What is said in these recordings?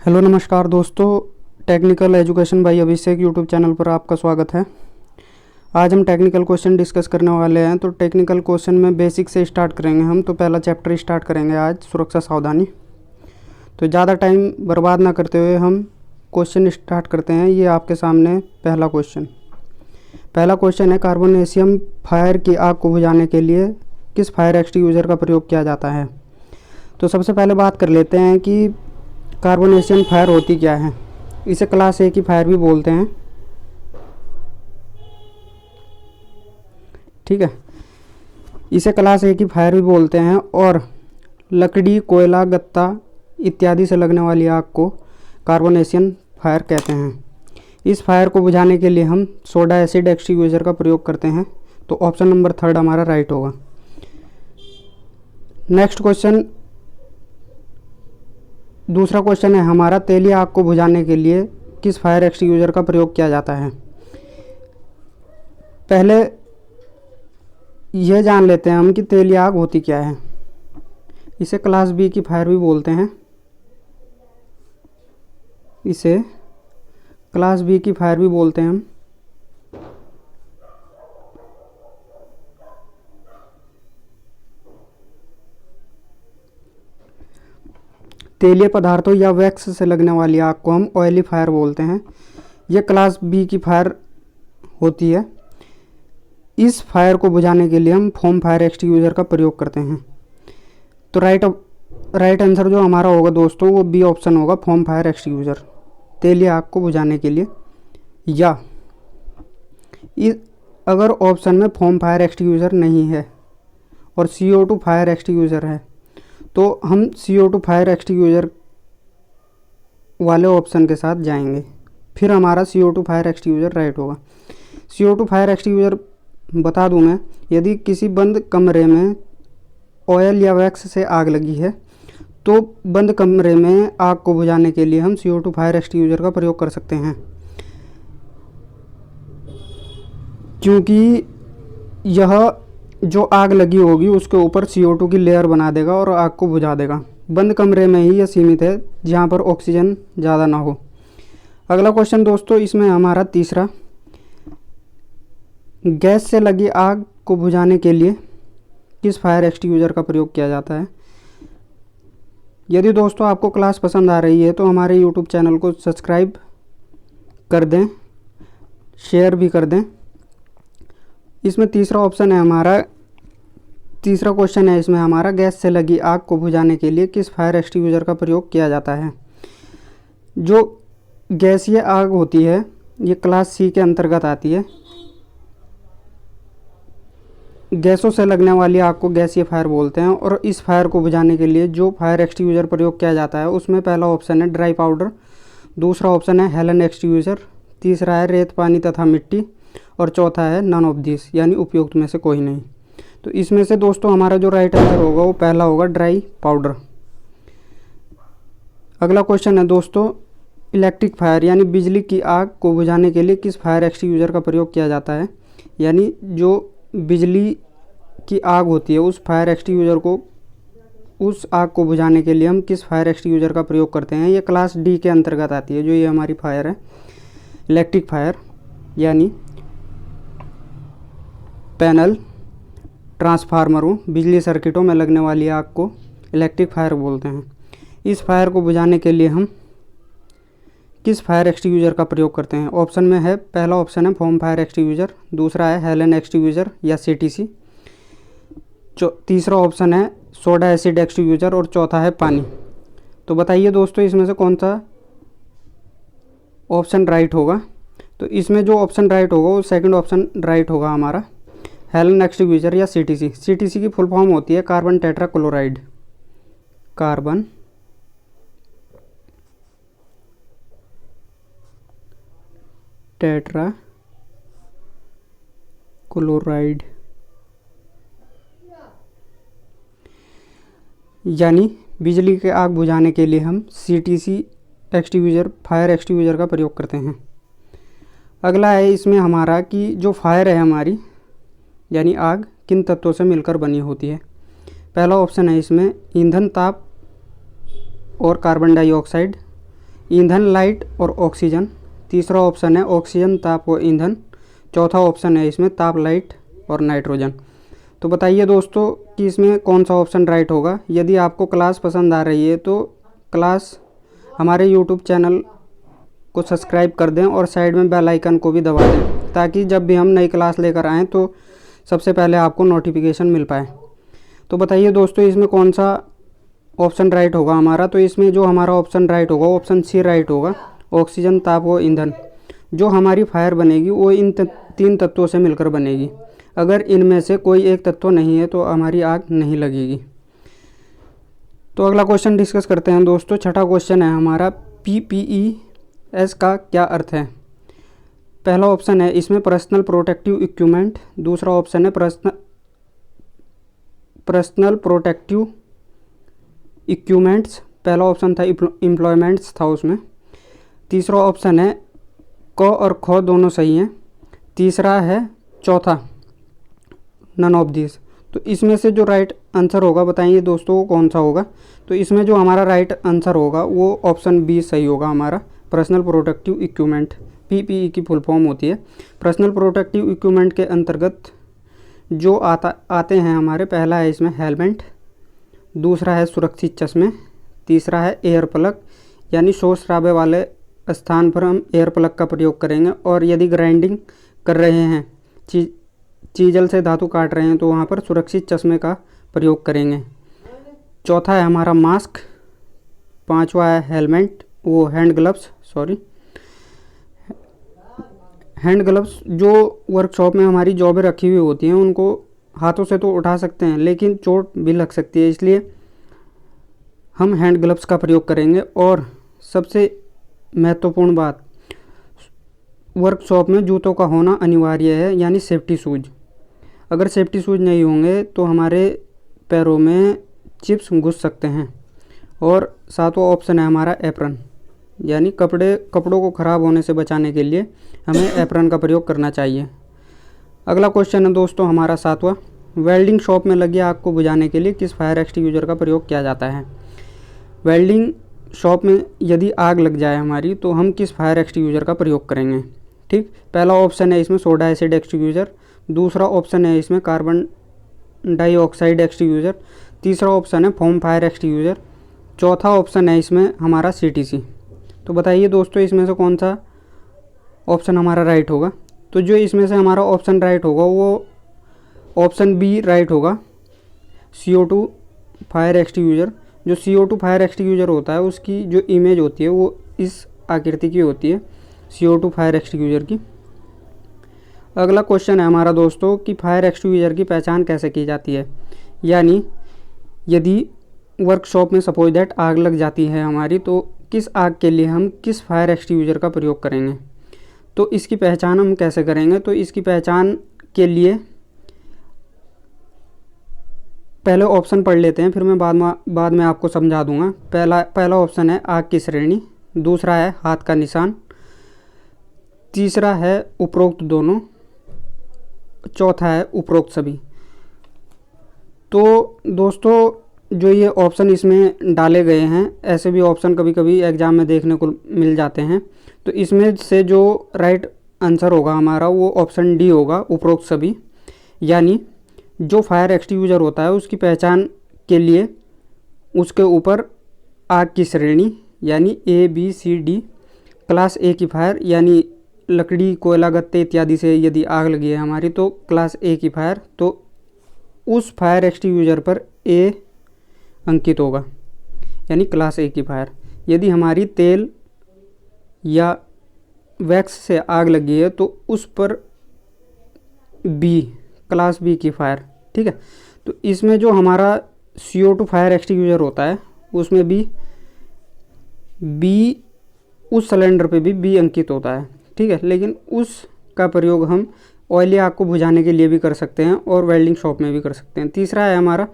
Hello नमस्कार दोस्तों, technical education by Abhishek YouTube channel पर आपका स्वागत है। आज हम टेक्निकल क्वेश्चन डिस्कस करने वाले हैं। तो टेक्निकल क्वेश्चन में बेसिक से स्टार्ट करेंगे हम। तो पहला चैप्टर स्टार्ट करेंगे आज, सुरक्षा सावधानी। तो ज़्यादा टाइम बर्बाद ना करते हुए हम क्वेश्चन स्टार्ट करते हैं। ये आपके सामने पहला क्वेश्चन है, कार्बोनेशियम फायर की आग को बुझाने के लिए किस फायर एक्सटिंग्विशर का प्रयोग किया जाता है। तो सबसे पहले बात कर लेते हैं कि कार्बोनेशियम फायर होती क्या है। इसे क्लास ए की फायर भी बोलते हैं, ठीक है। इसे क्लास ए की फायर भी बोलते हैं और लकड़ी, कोयला, गत्ता इत्यादि से लगने वाली आग को कार्बोनेशियम फायर कहते हैं। इस फायर को बुझाने के लिए हम सोडा एसिड एक्सटिंग्विशर का प्रयोग करते हैं। तो ऑप्शन नंबर 3 हमारा राइट होगा। नेक्स्ट क्वेश्चन, दूसरा क्वेश्चन है हमारा, तेलीय आग को बुझाने के लिए किस फायर एक्सटिंग्विशर का प्रयोग किया जाता है। पहले यह जान लेते हैं हम कि तेलीय आग होती क्या है। इसे क्लास बी की फायर भी बोलते हैं। इसे क्लास बी की फायर भी बोलते हैं हम। तेलीय पदार्थों या वैक्स से लगने वाली आग को हम ऑयली फायर बोलते हैं। यह क्लास बी की फायर होती है। इस फायर को बुझाने के लिए हम फोम फायर एक्सटिंग्विशर का प्रयोग करते हैं। तो राइट आंसर जो हमारा होगा दोस्तों, वो बी ऑप्शन होगा, फोम फायर एक्सटिंग्विशर, तेलीय आग को बुझाने के लिए। या अगर ऑप्शन में फोम फायर एक्सटिंग्विशर नहीं है और CO2 फायर एक्सटिंग्विशर है, तो हम CO2 फायर एक्सटिंग्विशर वाले ऑप्शन के साथ जाएंगे, फिर हमारा CO2 फायर एक्सटिंग्विशर राइट होगा। CO2 फायर एक्सटिंग्विशर बता दूं मैं, यदि किसी बंद कमरे में ऑयल या वैक्स से आग लगी है तो बंद कमरे में आग को बुझाने के लिए हम CO2 फायर एक्सटिंग्विशर का प्रयोग कर सकते हैं, क्योंकि यह जो आग लगी होगी उसके ऊपर CO2 की लेयर बना देगा और आग को बुझा देगा। बंद कमरे में ही यह सीमित है, जहाँ पर ऑक्सीजन ज़्यादा ना हो। अगला क्वेश्चन दोस्तों, इसमें हमारा तीसरा, गैस से लगी आग को बुझाने के लिए किस फायर एक्सटिंग्विशर का प्रयोग किया जाता है। यदि दोस्तों आपको क्लास पसंद आ रही है तो हमारे यूट्यूब चैनल को सब्सक्राइब कर दें, शेयर भी कर दें। इसमें तीसरा क्वेश्चन है इसमें हमारा, गैस से लगी आग को बुझाने के लिए किस फायर एक्सटिंग्विशर का प्रयोग किया जाता है। जो गैसीय आग होती है ये क्लास सी के अंतर्गत आती है। गैसों से लगने वाली आग को गैसीय फायर बोलते हैं और इस फायर को बुझाने के लिए जो फायर एक्सटिंग्विशर प्रयोग किया जाता है उसमें पहला ऑप्शन है ड्राई पाउडर, दूसरा ऑप्शन है हेलन एक्सटिंग्विशर, तीसरा है रेत, पानी तथा मिट्टी और चौथा है नन ऑफ दिस, यानी उपयुक्त में से कोई नहीं। तो इसमें से दोस्तों हमारा जो राइट आंसर होगा वो पहला होगा, ड्राई पाउडर। अगला क्वेश्चन है दोस्तों, इलेक्ट्रिक फायर यानी बिजली की आग को बुझाने के लिए किस फायर एक्सटिंग्विशर का प्रयोग किया जाता है। यानी जो बिजली की आग होती है उस फायर एक्सटिंग्विशर को, उस आग को बुझाने के लिए हम किस फायर एक्सटिंग्विशर का प्रयोग करते हैं। ये क्लास डी के अंतर्गत आती है। जो ये हमारी फायर है इलेक्ट्रिक फायर, यानी पैनल, ट्रांसफार्मरों, बिजली सर्किटों में लगने वाली आग को इलेक्ट्रिक फायर बोलते हैं। इस फायर को बुझाने के लिए हम किस फायर एक्सटिंग्विशर का प्रयोग करते हैं। ऑप्शन में है, पहला ऑप्शन है फोम फायर एक्सटिंग्विशर, दूसरा है हेलन एक्सटिंग्विशर या CTC, तीसरा ऑप्शन है सोडा एसिड एक्सटिंग्विशर और चौथा है पानी। तो बताइए दोस्तों इसमें से कौन सा ऑप्शन राइट होगा। तो इसमें जो ऑप्शन राइट होगा वो सेकंड ऑप्शन राइट होगा हमारा, हेलन एक्सटिंग्विशर या CTC। CTC की फुल फॉर्म होती है carbon tetra chloride, carbon tetra chloride, यानी बिजली के आग बुझाने के लिए हम CTC एक्सटिंग्विशर, फायर एक्सटिंग्विशर का प्रयोग करते हैं। अगला है इसमें हमारा कि जो फायर है हमारी, यानी आग किन तत्वों से मिलकर बनी होती है। पहला ऑप्शन है इसमें ईंधन, ताप और कार्बन डाइऑक्साइड, ईंधन लाइट और ऑक्सीजन। तीसरा ऑप्शन है ऑक्सीजन ताप व ईंधन। चौथा ऑप्शन है इसमें ताप लाइट और नाइट्रोजन। तो बताइए दोस्तों कि इसमें कौन सा ऑप्शन राइट होगा। यदि आपको क्लास पसंद आ रही है तो क्लास हमारे यूट्यूब चैनल को सब्सक्राइब कर दें और साइड में बेल आइकन को भी दबा दें, ताकि जब भी हम नई क्लास लेकर आएँ तो सबसे पहले आपको नोटिफिकेशन मिल पाए। तो बताइए दोस्तों इसमें कौन सा ऑप्शन राइट होगा हमारा। तो इसमें जो हमारा ऑप्शन राइट होगा ऑप्शन सी राइट होगा, ऑक्सीजन ताप व ईंधन। जो हमारी फायर बनेगी वो इन 3 तत्वों से मिलकर बनेगी। अगर इनमें से कोई एक तत्व नहीं है तो हमारी आग नहीं लगेगी। तो अगला क्वेश्चन डिस्कस करते हैं दोस्तों। छठा क्वेश्चन है हमारा PPES का क्या अर्थ है। पहला ऑप्शन है इसमें पर्सनल प्रोटेक्टिव इक्विपमेंट। दूसरा ऑप्शन है पर्सनल प्रोटेक्टिव इक्विपमेंट्स। पहला ऑप्शन था एम्प्लॉयमेंट्स था उसमें। तीसरा ऑप्शन है क और ख दोनों सही हैं। तीसरा है चौथा नन ऑफ दिस। तो इसमें से जो राइट आंसर होगा बताइए दोस्तों वो कौन सा होगा। तो इसमें जो हमारा राइट आंसर होगा वो ऑप्शन बी सही होगा हमारा, पर्सनल प्रोटेक्टिव इक्विपमेंट। PPE की फुल फॉर्म होती है। पर्सनल प्रोटेक्टिव इक्विपमेंट के अंतर्गत जो आते हैं हमारे, पहला है इसमें हेलमेट, दूसरा है सुरक्षित चश्मे, तीसरा है एयर प्लग, यानी शोर शराबे वाले स्थान पर हम एयर प्लग का प्रयोग करेंगे, और यदि ग्राइंडिंग कर रहे हैं, चीजल से धातु काट रहे हैं तो वहाँ पर सुरक्षित चश्मे का प्रयोग करेंगे। चौथा है हमारा मास्क, पांचवा है हेलमेट, वो हैंड ग्लव्स जो वर्कशॉप में हमारी जॉबें रखी हुई होती हैं उनको हाथों से तो उठा सकते हैं लेकिन चोट भी लग सकती है, इसलिए हम हैंड ग्लव्स का प्रयोग करेंगे। और सबसे महत्वपूर्ण बात, वर्कशॉप में जूतों का होना अनिवार्य है, यानी सेफ्टी शूज़। अगर सेफ्टी शूज़ नहीं होंगे तो हमारे पैरों में चिप्स घुस सकते हैं। और सातवां ऑप्शन है हमारा एप्रन, यानी कपड़ों को ख़राब होने से बचाने के लिए हमें एप्रन का प्रयोग करना चाहिए। अगला क्वेश्चन है दोस्तों हमारा सातवां, वेल्डिंग शॉप में लगी आग को बुझाने के लिए किस फायर एक्सटिंग्विशर का प्रयोग किया जाता है। वेल्डिंग शॉप में यदि आग लग जाए हमारी तो हम किस फायर एक्सटिंग्विशर का प्रयोग करेंगे। ठीक, पहला ऑप्शन है इसमें सोडा एसिड एक्सटिंग्विशर। दूसरा ऑप्शन है इसमें कार्बन डाइऑक्साइड एक्सटिंग्विशर। तीसरा ऑप्शन है फोम फायर एक्सटिंग्विशर। चौथा ऑप्शन है इसमें हमारा CTC। तो बताइए दोस्तों इसमें से कौन सा ऑप्शन हमारा राइट होगा। तो जो इसमें से हमारा ऑप्शन राइट होगा वो ऑप्शन बी राइट होगा, CO2 फायर एक्सटिंग्विशर। जो CO2 फायर एक्सटिंग्विशर होता है उसकी जो इमेज होती है वो इस आकृति की होती है, CO2 फायर एक्सटिंग्विशर की। अगला क्वेश्चन है हमारा दोस्तों कि फायर एक्सटिंग्विशर की पहचान कैसे की जाती है, यानी यदि वर्कशॉप में सपोज दैट आग लग जाती है हमारी तो किस आग के लिए हम किस फायर एक्सटिंग्विशर का प्रयोग करेंगे। तो इसकी पहचान हम कैसे करेंगे। तो इसकी पहचान के लिए पहले ऑप्शन पढ़ लेते हैं, फिर मैं बाद में आपको समझा दूंगा। पहला ऑप्शन है आग की श्रेणी, दूसरा है हाथ का निशान, तीसरा है उपरोक्त दोनों, चौथा है उपरोक्त सभी। तो दोस्तों जो ये ऑप्शन इसमें डाले गए हैं, ऐसे भी ऑप्शन कभी कभी एग्ज़ाम में देखने को मिल जाते हैं। तो इसमें से जो राइट आंसर होगा हमारा वो ऑप्शन डी होगा, उपरोक्त सभी। यानी जो फायर एक्सटिंग्विशर होता है उसकी पहचान के लिए उसके ऊपर आग की श्रेणी यानी ABCD, क्लास A की फायर यानी लकड़ी कोयला गत्ते इत्यादि से यदि आग लगी है हमारी तो क्लास A की फायर, तो उस फायर एक्सटिंग्विशर पर A अंकित होगा, यानी क्लास A की फायर। यदि हमारी तेल या वैक्स से आग लगी है तो उस पर B, क्लास B की फायर। ठीक है, तो इसमें जो हमारा CO2 फायर एक्सटिंग्विशर होता है उसमें भी B, उस सिलेंडर पे भी B अंकित होता है। ठीक है, लेकिन उसका प्रयोग हम ऑयली आग को बुझाने के लिए भी कर सकते हैं और वेल्डिंग शॉप में भी कर सकते हैं। तीसरा है हमारा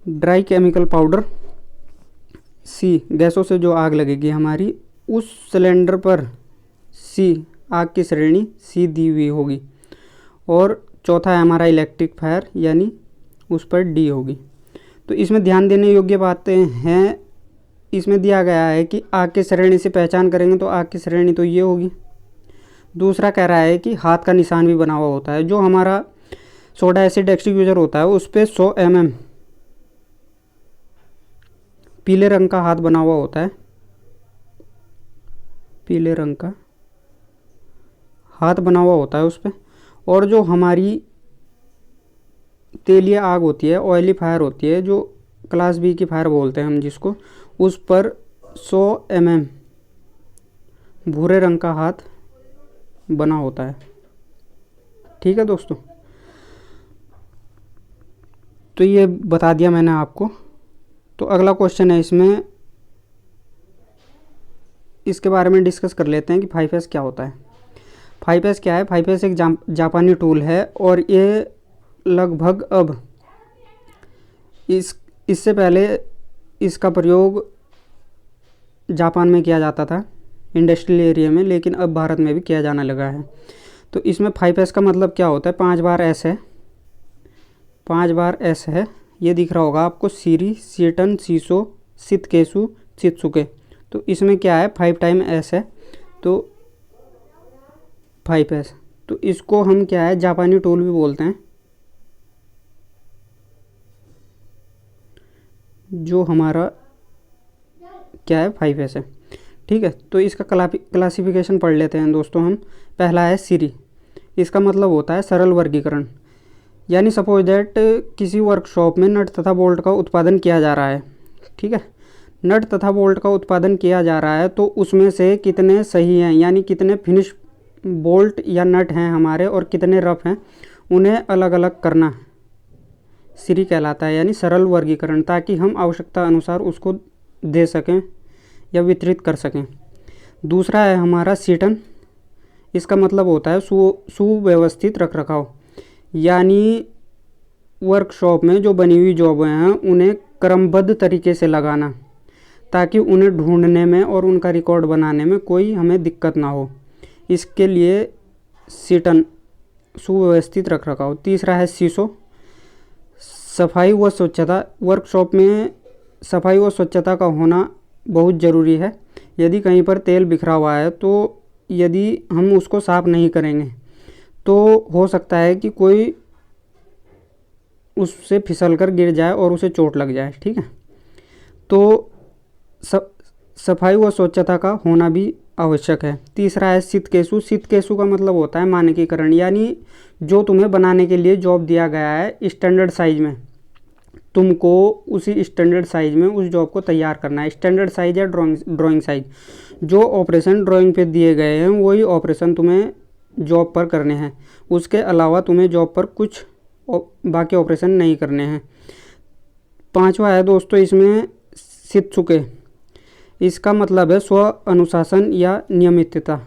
ड्राई केमिकल पाउडर, C, गैसों से जो आग लगेगी हमारी उस सिलेंडर पर C, आग की श्रेणी C दी हुई होगी। और चौथा है हमारा इलेक्ट्रिक फायर, यानी उस पर D होगी। तो इसमें ध्यान देने योग्य बातें हैं इसमें दिया गया है कि आग की श्रेणी से पहचान करेंगे तो आग की श्रेणी तो ये होगी। दूसरा कह रहा है कि हाथ का निशान भी बना हुआ होता है। जो हमारा सोडा एसिड एक्सटिंग्विशर होता है उस पर 100 mm पीले रंग का हाथ बना हुआ होता है, पीले रंग का हाथ बना हुआ होता है उस पर। और जो हमारी तेलीय आग होती है, ऑयली फायर होती है, जो क्लास बी की फायर बोलते हैं हम जिसको, उस पर 100 mm भूरे रंग का हाथ बना होता है। ठीक है दोस्तों, तो ये बता दिया मैंने आपको। तो अगला क्वेश्चन है इसमें, इसके बारे में डिस्कस कर लेते हैं कि 5S क्या होता है। 5S क्या है? 5S एक जापानी टूल है और ये लगभग अब इससे पहले इसका प्रयोग जापान में किया जाता था इंडस्ट्रियल एरिया में, लेकिन अब भारत में भी किया जाने लगा है। तो इसमें 5S का मतलब क्या होता है? 5 बार S है, 5 बार S है। ये दिख रहा होगा आपको, सीरी, सीटन, सीसो, सितकेसु, चित्सुके। तो इसमें क्या है? 5 टाइम S है, तो 5S। तो इसको हम क्या है, जापानी टूल भी बोलते हैं। जो हमारा क्या है, 5S है। ठीक है, तो इसका क्लासिफिकेशन पढ़ लेते हैं दोस्तों हम। पहला है सीरी। इसका मतलब होता है सरल वर्गीकरण। यानी सपोज दैट किसी वर्कशॉप में नट तथा बोल्ट का उत्पादन किया जा रहा है। ठीक है, नट तथा बोल्ट का उत्पादन किया जा रहा है, तो उसमें से कितने सही हैं, यानी कितने फिनिश बोल्ट या नट हैं हमारे और कितने रफ हैं, उन्हें अलग अलग करना सीरी कहलाता है, यानी सरल वर्गीकरण, ताकि हम आवश्यकता अनुसार उसको दे सकें या वितरित कर सकें। दूसरा है हमारा सीटन। इसका मतलब होता है सुव्यवस्थित रख रखाव, यानी वर्कशॉप में जो बनी हुई जॉबें हैं उन्हें क्रमबद्ध तरीके से लगाना, ताकि उन्हें ढूंढने में और उनका रिकॉर्ड बनाने में कोई हमें दिक्कत ना हो। इसके लिए सीटन, सुव्यवस्थित रख रखाव। तीसरा है सीसो, सफाई व स्वच्छता। वर्कशॉप में सफाई व स्वच्छता का होना बहुत ज़रूरी है। यदि कहीं पर तेल बिखरा हुआ है, तो यदि हम उसको साफ़ नहीं करेंगे तो हो सकता है कि कोई उससे फिसल कर गिर जाए और उसे चोट लग जाए। ठीक है, तो सफाई व स्वच्छता का होना भी आवश्यक है। तीसरा है सितकेसु। सितकेसु का मतलब होता है मानकीकरण, यानी जो तुम्हें बनाने के लिए जॉब दिया गया है स्टैंडर्ड साइज में, तुमको उसी स्टैंडर्ड साइज में उस जॉब को तैयार करना है। स्टैंडर्ड साइज या ड्राइंग साइज, जो ऑपरेशन ड्राइंग पे दिए गए हैं वही ऑपरेशन तुम्हें जॉब पर करने हैं। उसके अलावा तुम्हें जॉब पर कुछ बाकी ऑपरेशन नहीं करने हैं। पांचवा है दोस्तों इसमें शित्सुके। इसका मतलब है स्व अनुशासन या नियमितता।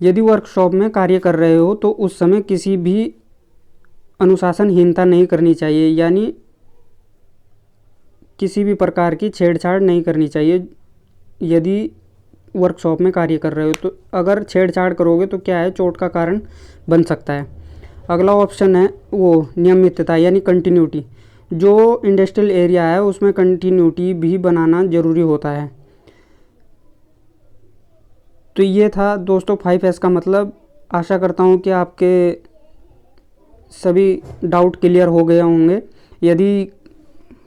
यदि वर्कशॉप में कार्य कर रहे हो तो उस समय किसी भी अनुशासनहीनता नहीं करनी चाहिए, यानी किसी भी प्रकार की छेड़छाड़ नहीं करनी चाहिए यदि वर्कशॉप में कार्य कर रहे हो। तो अगर छेड़छाड़ करोगे तो क्या है, चोट का कारण बन सकता है। अगला ऑप्शन है वो नियमितता, यानी कंटिन्यूटी। जो इंडस्ट्रियल एरिया है उसमें कंटिन्यूटी भी बनाना ज़रूरी होता है। तो ये था दोस्तों 5S का मतलब। आशा करता हूँ कि आपके सभी डाउट क्लियर हो गए होंगे। यदि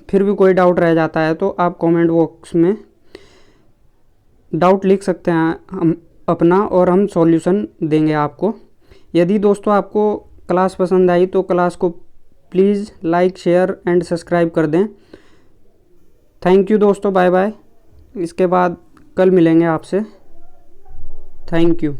फिर भी कोई डाउट रह जाता है तो आप कमेंट बॉक्स में डाउट लिख सकते हैं हम अपना, और हम सॉल्यूशन देंगे आपको। यदि दोस्तों आपको क्लास पसंद आई तो क्लास को please like, share and subscribe कर दें। थैंक यू दोस्तों, बाय बाय। इसके बाद कल मिलेंगे आपसे। Thank you.